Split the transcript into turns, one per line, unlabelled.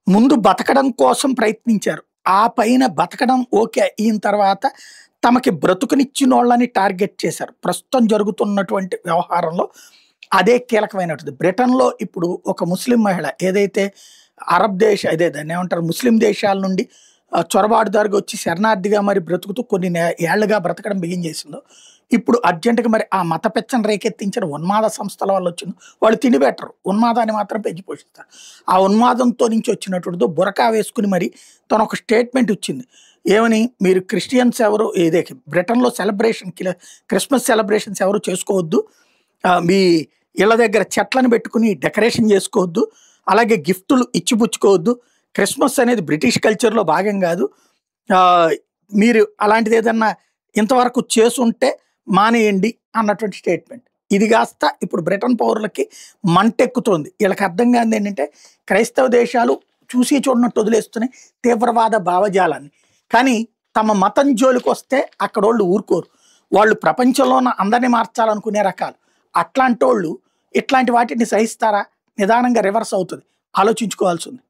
ముందు బతకడం కోసం ప్రయత్నించారు. ఆ పైన బతకడం ఓకే అయిన తర్వాత తమకి బ్రతుకునిచ్చినోళ్ళని టార్గెట్ చేశారు. ప్రస్తుతం జరుగుతున్నటువంటి వ్యవహారంలో అదే కీలకమైనటువంటిది. బ్రిటన్‌లో ఇప్పుడు ఒక ముస్లిం మహిళ ఏదైతే అరబ్ అదే దాన్నేమంటారు ముస్లిం దేశాల నుండి చొరబాటుదారుగా వచ్చి శరణార్థిగా మరి బ్రతుకుతూ కొన్ని ఏళ్లుగా బ్రతకడం బిగిన్ చేసిందో, ఇప్పుడు అర్జెంట్‌గా మరి ఆ మత పెచ్చను రేకెత్తించిన ఉన్మాద సంస్థల వల్ల వచ్చిందో వాళ్ళు తిండిపెట్టరు. ఉన్మాదాన్ని మాత్రం పెంచి పోషిస్తారు. ఆ ఉన్మాదంతో నుంచి వచ్చినటువంటిదో బురకా వేసుకొని మరి తను ఒక స్టేట్మెంట్ ఇచ్చింది. ఏమని, మీరు క్రిస్టియన్స్ ఎవరు ఇదే బ్రిటన్‌లో క్రిస్మస్ సెలబ్రేషన్స్ ఎవరు చేసుకోవద్దు. మీ ఇళ్ళ దగ్గర చెట్లను పెట్టుకుని డెకరేషన్ చేసుకోవద్దు. అలాగే గిఫ్టులు ఇచ్చిపుచ్చుకోవద్దు. క్రిస్మస్ అనేది బ్రిటిష్ కల్చర్‌లో భాగం కాదు. మీరు అలాంటిది ఏదన్నా ఇంతవరకు చేసుంటే మానేయండి అన్నటువంటి స్టేట్మెంట్. ఇది కాస్త ఇప్పుడు బ్రిటన్ పౌరులకి మంటెక్కుతోంది. వీళ్ళకి అర్థం కానిది ఏంటంటే క్రైస్తవ దేశాలు చూసి చూడనట్టు వదిలేస్తున్నాయి తీవ్రవాద భావజాలాన్ని. కానీ తమ మతం జోలికొస్తే అక్కడోళ్ళు ఊరుకోరు. వాళ్ళు ప్రపంచంలో ఉన్న అందరిని మార్చాలనుకునే రకాలు. అట్లాంటోళ్ళు ఇట్లాంటి వాటిని సహిస్తారా? నిదానంగా రివర్స్ అవుతుంది. ఆలోచించుకోవాల్సి ఉంది.